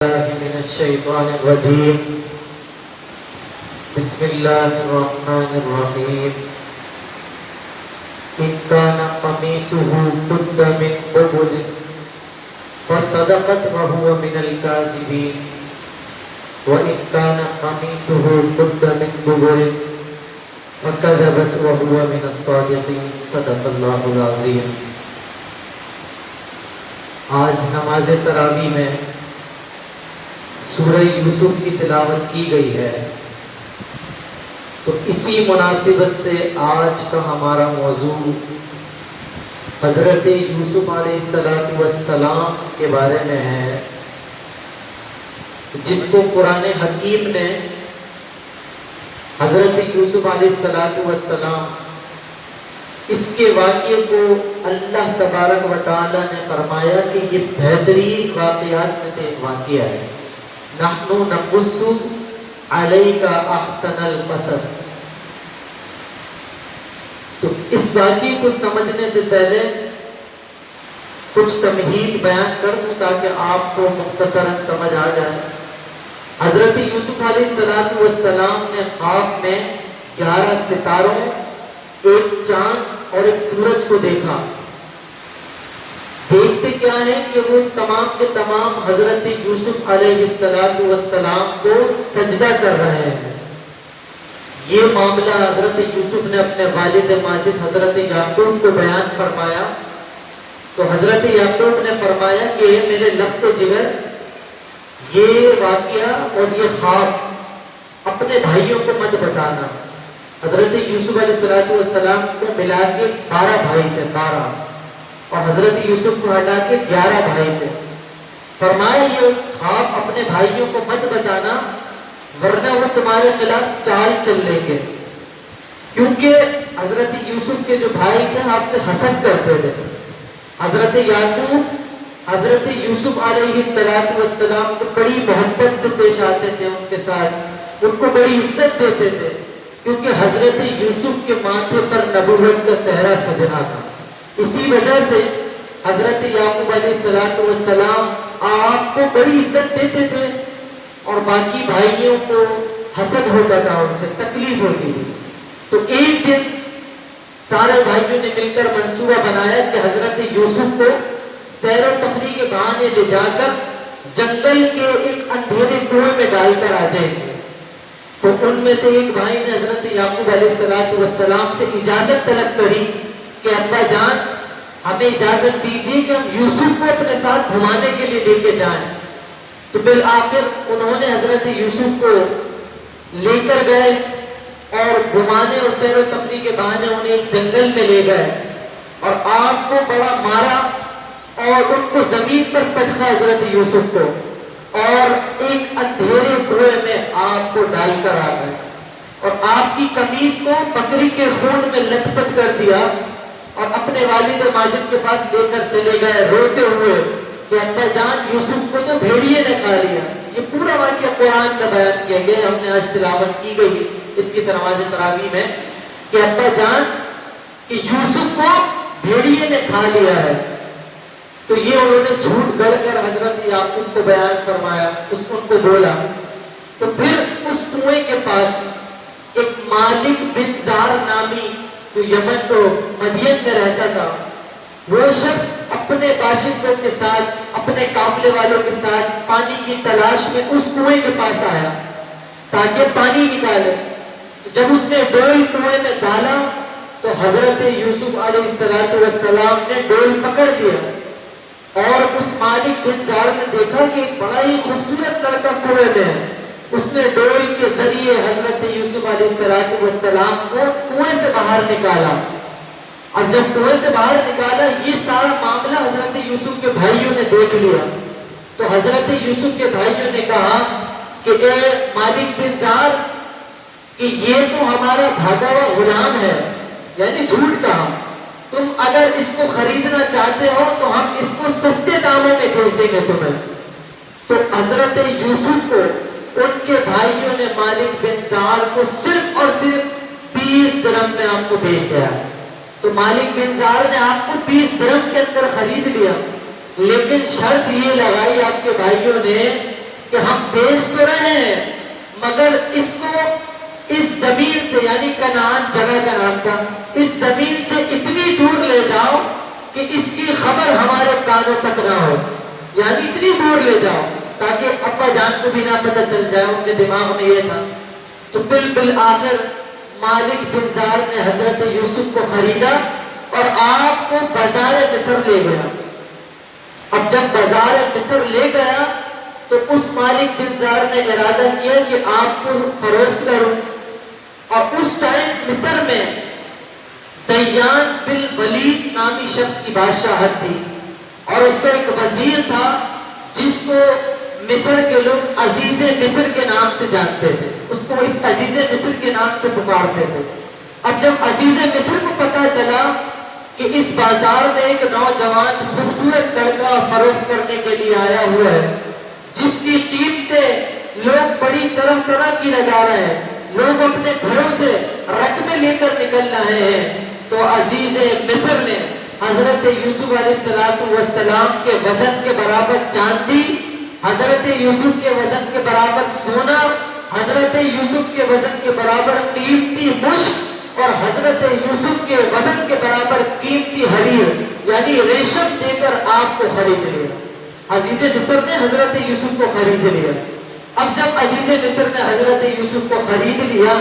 من الشيطان الرجيم بسم الله الرحمن الرحيم إن كان قميصه قد من قبل فصدقت وهو من الكاذبين وإن كان قميصه قد من دبر فكذبت وهو من الصادقين صدق الله العظيم۔ آج نماز تراویح میں سورہ یوسف کی تلاوت کی گئی ہے، تو اسی مناسبت سے آج کا ہمارا موضوع حضرت یوسف علیہ السلام کے بارے میں ہے، جس کو قرآن حکیم نے حضرت یوسف علیہ السلام اس کے واقعے کو اللہ تبارک و تعالی نے فرمایا کہ یہ بہترین واقعات میں سے ایک واقعہ ہے۔ نحن نقص علیک احسن القصص۔ تو اس واقعے کو سمجھنے سے پہلے کچھ تمہید بیان کر دوں تاکہ آپ کو مختصراً سمجھ آ جائے۔ حضرت یوسف علیہ السلام نے خواب میں 11 ستاروں، ایک چاند اور ایک سورج کو دیکھا۔ دیکھتے کیا ہے کہ وہ تمام کے تمام حضرت یوسف علیہ السلام کو سجدہ کر رہے ہیں۔ یہ معاملہ حضرت یوسف نے اپنے والد ماجد حضرت یعقوب کو بیان فرمایا، تو حضرت یعقوب نے فرمایا کہ میرے لخت جگر، یہ واقعہ اور یہ خواب اپنے بھائیوں کو مت بتانا۔ حضرت یوسف علیہ السلام کو ملا کے 12 بھائی تھے، 12، اور حضرت یوسف کو ہٹا کے 11 بھائی تھے۔ فرمایا یہ خواب اپنے بھائیوں کو مت بتانا ورنہ وہ تمہارے خلاف چال چل لیں گے، کیونکہ حضرت یوسف کے جو بھائی تھے آپ سے حسد کرتے تھے۔ حضرت یعقوب حضرت یوسف علیہ السلام کو بڑی محبت سے پیش آتے تھے، ان کے ساتھ ان کو بڑی عزت دیتے تھے، کیونکہ حضرت یوسف کے ماتھے پر نبوت کا صحرا سجنا تھا۔ اسی وجہ سے حضرت یعقوب علیہ السلام آپ کو بڑی عزت دیتے تھے اور باقی بھائیوں کو حسد ہوتا تھا، ان سے تکلیف ہوتی تھی۔ تو ایک دن سارے بھائیوں نے مل کر منصوبہ بنایا کہ حضرت یوسف کو سیر و تفریح کے بہانے لے جا کر جنگل کے ایک اندھیرے کنویں میں ڈال کر آ جائیں گے۔ تو ان میں سے ایک بھائی نے حضرت یعقوب علیہ السلام سے اجازت طلب کری کہ ابا جان ہمیں اجازت دیجیے کہ ہم یوسف کو اپنے ساتھ گھمانے کے لیے لے کے جائیں۔ تو بالآخر انہوں نے حضرت یوسف کو لے کر گئے اور گھمانے اور سیر و تفریح کے بہانے انہیں ایک جنگل میں لے گئے اور آپ کو بڑا مارا اور ان کو زمین پر پٹکا حضرت یوسف کو، اور ایک اندھیرے کنویں میں آپ کو ڈال کر آ گئے اور آپ کی قمیص کو بکری کے خون میں لت پت کر دیا اور اپنے والد ماجد کے پاس لے کر چلے گئے روتے ہوئے کہ ابا جان یوسف کو تو بھیڑیے نے کھا لیا۔ یہ پورا واقعہ قرآن کا بیان کیا گیا، ہم نے آج تلاوت کی گئی اس کی نماز تراویح میں کہ ابا جان کہ یوسف کو بھیڑیے نے کھا لیا ہے۔ تو یہ انہوں نے جھوٹ گڑھ کر حضرت یعقوب کو بیان فرمایا، ان کو بولا۔ تو پھر اس کنویں کے پاس ایک مالک بن زار نامی جو یمن کو مدین میں رہتا تھا، وہ شخص اپنے باشندوں کے ساتھ اپنے قافلے والوں کے ساتھ پانی کی تلاش میں اس کنویں کے پاس آیا تاکہ پانی نکالے۔ جب اس نے ڈول کنویں میں ڈالا تو حضرت یوسف علیہ السلام نے ڈول پکڑ دیا اور اس مالک بن زار نے دیکھا کہ ایک بڑا ہی خوبصورت لڑکا کنویں میں ہے۔ اس نے ڈول کے ذریعے حضرت یوسف علیہ السلام کو کنویں سے باہر نکالا، اور جب کنویں سے باہر نکالا یہ سارا معاملہ حضرت یوسف کے بھائیوں نے دیکھ لیا۔ تو حضرت یوسف کے بھائیوں نے کہا کہ اے مالک بن زار کہ یہ تو ہمارا بھاگا ہوا غلام ہے، یعنی جھوٹ کہا، تم اگر اس کو خریدنا چاہتے ہو تو ہم اس کو سستے داموں میں بھیج دیں گے تمہیں۔ تو حضرت یوسف کو ان کے بھائیوں نے مالک بن زار کو صرف اور صرف 20 درہم میں آپ کو بھیج دیا۔ تو مالک بن زار نے آپ کو 20 درہم کے اندر خرید لیا، لیکن شرط یہ لگائی آپ کے بھائیوں نے ہم بیچ تو رہے ہیں مگر اس کو اس زمین سے، یعنی کنعان جگہ کا نام تھا، اس زمین سے اتنی دور لے جاؤ کہ اس کی خبر ہمارے کانوں تک نہ ہو، یعنی اتنی دور لے جاؤ تاکہ ابا جان کو بھی نہ پتہ چل جائے۔ ان کے دماغ میں یہ تھا۔ تو بالآخر مالک بن زار نے حضرت یوسف کو خریدا اور آپ کو بازار مصر لے گیا۔ اب جب بازار مصر لے گیا تو اس مالک بن زار نے ارادہ کیا کہ آپ کو فروخت کروں، اور اس ٹائم مصر میں دیان بن ولید نامی شخص کی بادشاہت تھی، اور اس کا ایک وزیر تھا جس کو مصر کے لوگ عزیز مصر کے نام سے جانتے تھے، اس کو اس عزیز مصر کے نام سے پکارتے تھے۔ اب جب عزیز مصر کو پتا چلا کہ اس بازار میں ایک نوجوان خوبصورت لڑکا فروخت کرنے کے لیے آیا ہوا ہے، جس کی قیمتیں لوگ بڑی طرح کی لگا رہے ہیں، لوگ اپنے گھروں سے رقمیں لے کر نکل رہے ہیں، تو عزیز مصر نے حضرت یوسف علیہ السلام کے وزن کے برابر چاندی، حضرت یوسف کے وزن کے برابر سونا، حضرت یوسف کے وزن کے برابر قیمتی مشک اور حضرت یوسف کے وزن کے برابر قیمتی حریر یعنی ریشم دے کر آپ کو خرید لیا۔ عزیز مصر نے حضرت یوسف کو خرید لیا۔ اب جب عزیز مصر نے حضرت یوسف کو خرید لیا،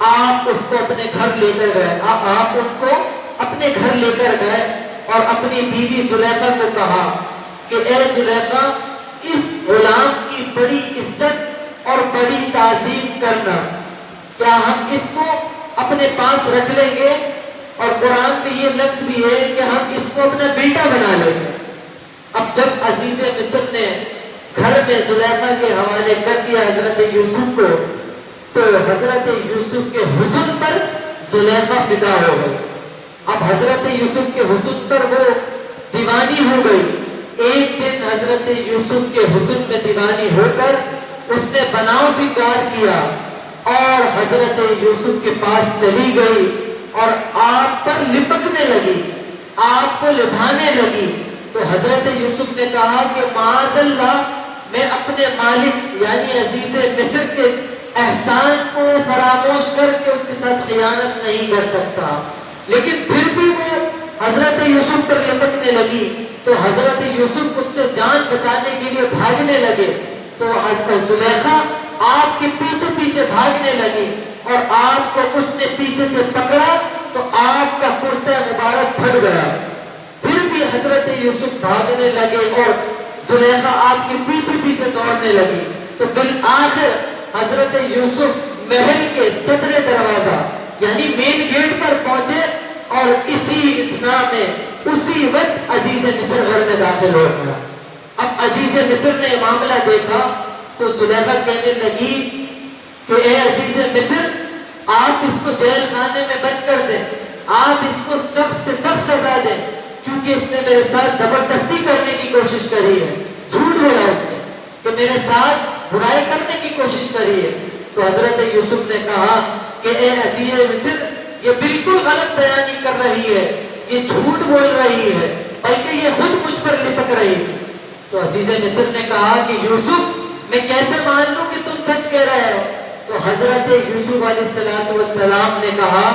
آپ اس کو اپنے گھر لے کر گئے، آپ ان کو اپنے گھر لے کر گئے اور اپنی بیوی زلیخا کو کہا کہ اے زلیخا، اس غلام کی بڑی عزت اور بڑی تعظیم کرنا، کیا ہم اس کو اپنے پاس رکھ لیں گے؟ اور قرآن میں یہ لفظ بھی ہے کہ ہم اس کو اپنا بیٹا بنا لیں گے۔ اب جب عزیز مصر نے گھر میں زلیخا کے حوالے کر دیا حضرت یوسف کو، تو حضرت یوسف کے حسن پر زلیخا فدا ہو گئی۔ اب حضرت یوسف کے حسن پر وہ دیوانی ہو گئی۔ ایک دن حضرت یوسف کے حسن میں دیوانی ہو کر اس نے بناؤ سنگار کیا اور حضرت یوسف کے پاس چلی گئی اور آپ پر لپکنے لگی، آپ کو لبھانے لگی۔ تو حضرت یوسف نے کہا کہ معاذ اللہ، میں اپنے مالک یعنی عزیز مصر کے احسان کو فراموش کر کے اس کے ساتھ خیانت نہیں کر سکتا، لیکن پھر بھی وہ حضرت یوسف پر لپکنے لگی۔ تو حضرت یوسف اس سے جان بچانے کے لیے بھاگنے لگے، تو حضرت زلیخا آپ کے پیچھے پیچھے بھاگنے لگی اور آپ کو اس نے پیچھے سے پکڑا تو آپ کا کرتا مبارک پھٹ گیا۔ پھر بھی حضرت یوسف بھاگنے لگے اور زلیخا آپ کے پیچھے پیچھے دوڑنے لگی۔ تو بالآخر حضرت یوسف محل کے صدر دروازہ یعنی مین گیٹ پر پہنچے اور اسی اسنا میں اسی وقت عزیز مصر گھر میں داخل ہو گیا۔ اب عزیز مصر نے معاملہ دیکھا تو زلیخا کہنے لگی کہ اے عزیز مصر، آپ اس کو جیل خانے میں بند کر دیں، آپ اس کو سخت سے سخت سزا دیں، کیونکہ اس نے میرے ساتھ زبردستی کرنے کی کوشش کری ہے، جھوٹ بولا اس نے کہ میرے ساتھ برائی کرنے کی کوشش کری ہے۔ تو حضرت یوسف نے کہا کہ اے عزیز مصر، یہ بالکل غلط بیانی کر رہی ہے، یہ جھوٹ بول رہی ہے، بلکہ یہ خود مجھ پر لپک رہی ہے۔ تو عزیز مصر نے کہا کہ یوسف، میں کیسے مان لوں کہ تم سچ کہہ رہے ہو؟ تو حضرت یوسف علیہ السلام نے کہا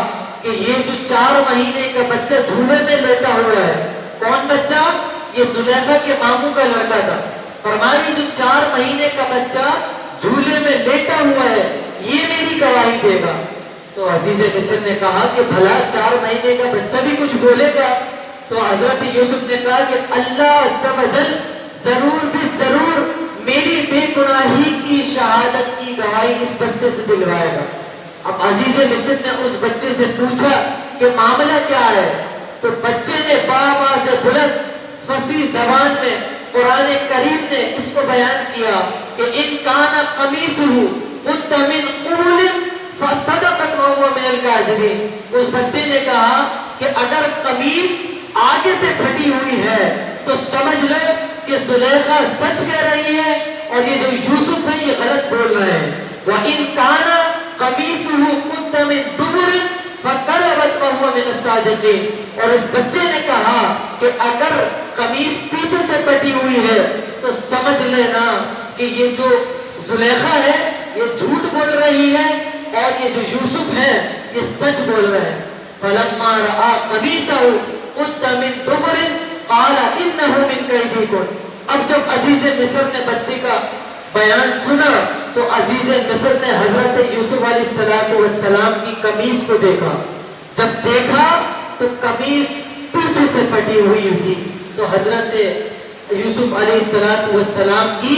کہ یہ جو 4 مہینے کا بچہ جھولے میں لیٹا ہوا ہے، کون بچہ؟ یہ زلیخا کے ماموں کا لڑکا تھا۔ فرمائی جو 4 مہینے کا بچہ جھولے میں لیٹا ہوا ہے، یہ میری گواہی دے گا۔ تو عزیز مصر نے کہا کہ بھلا 4 مہینے کا بچہ بھی کچھ بولے گا؟ تو حضرت یوسف نے کہا کہ اللہ عز و جل ضرور بھی ضرور میری بے گناہی کی شہادت کی گواہی اس بچے سے دلوائے گا۔ اب عزیز مصر نے اس بچے سے پوچھا کہ معاملہ کیا ہے؟ تو بچے نے بآواز بلند فصیح زبان میں قرآن کریم نے اس کو بیان کیا کہ ان کان قمیصہ قد من قبل فصدقت وهو من الكاذبین۔ اس بچے نے کہا کہ اگر قمیص آگے سے پھٹی ہوئی ہے تو سمجھ لو کہ زلیخا سچ کہہ رہی ہے اور یہ جو یوسف ہے یہ غلط بول رہے ہیں۔ وَإِن كَانَ قَمِيصُهُ قُدَّ مِن دُبُرٍ فَكَذَبَتْ وَهُوَ مِنَ الصَّادِقِينَ۔ اور اس بچے نے کہا کہ اگر قمیص پیچھے سے پٹی ہوئی ہے تو سمجھ لینا کہ یہ جو زلیخا ہے یہ جھوٹ بول رہی ہے اور یہ جو یوسف ہے یہ سچ بول رہے ہیں. فلما رأى قمیصه قد من دبر قال انه من کیدکن. اب جب عزیز مصر نے بچے کا بیان سنا تو عزیز مصر نے حضرت یوسف علیہ السلام کی قمیص کو دیکھا. جب دیکھا تو قمیص پیچھے سے پٹی ہوئی تھی. تو حضرت یوسف علیہ السلام کی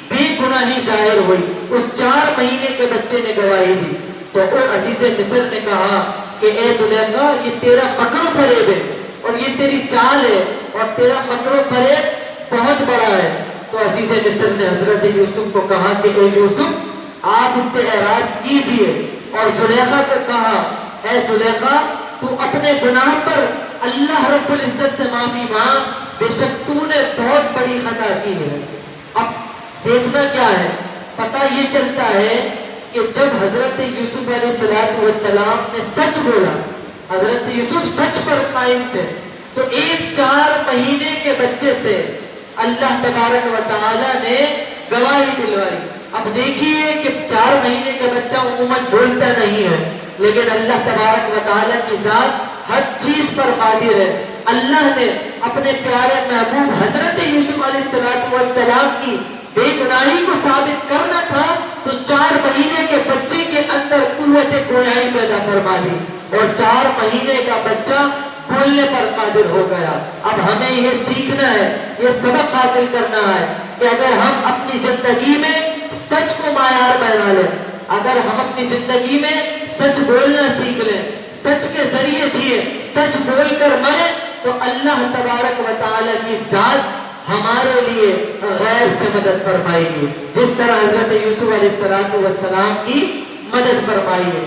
بے گناہی ظاہر ہوئی. اس 4 مہینے کے بچے نے گواہی دی. تو وہ عزیز مصر نے کہا کہ اے زلیخا یہ تیرا مکر و فریب ہے اور یہ تیری چال ہے اور تیرا مکر و فریب بہت بڑا ہے. تو عزیز مصر نے حضرت یوسف کو کہا کہ اے یوسف آپ اس سے اعراض کیجئے. اور زلیخا کو کہا اے زلیخا تو اپنے گناہ پر اللہ رب العزت سے معافی مانگ، بے شک تو نے بہت بڑی خطا کی ہے. اب دیکھنا کیا ہے، پتہ یہ چلتا ہے کہ جب حضرت یوسف علیہ السلام نے سچ بولا، حضرت یوسف سچ پر قائم تھے، تو ایک 4 مہینے کے بچے سے اللہ تبارک و تعالی نے گواہی دلوائی. اب دیکھیے کہ 4 مہینے کا بچہ عموماً بولتا نہیں ہے، لیکن اللہ تبارک و تعالی کی ذات ہر چیز پر قادر ہے. اللہ نے اپنے پیارے محبوب حضرت یوسف علیہ السلام کی بے گناہی کو ثابت کرنا تھا تو 4 مہینے کے بچے کے اندر قوت گویائی پیدا فرما دی اور 4 مہینے کا بچہ بولنے پر قادر ہو گیا. اب ہمیں یہ سیکھنا ہے، یہ سبق حاصل کرنا ہے کہ اگر ہم اپنی زندگی میں سچ کو معیار بنا لیں، اگر ہم اپنی زندگی میں سچ بولنا سیکھ لیں، سچ کے ذریعے جیے، سچ بول کر مریں، تو اللہ تبارک و تعالی کی ذات ہمارے لیے غیر سے مدد فرمائے گی، جس طرح حضرت یوسف علیہ السلام کی مدد فرمائی ہے.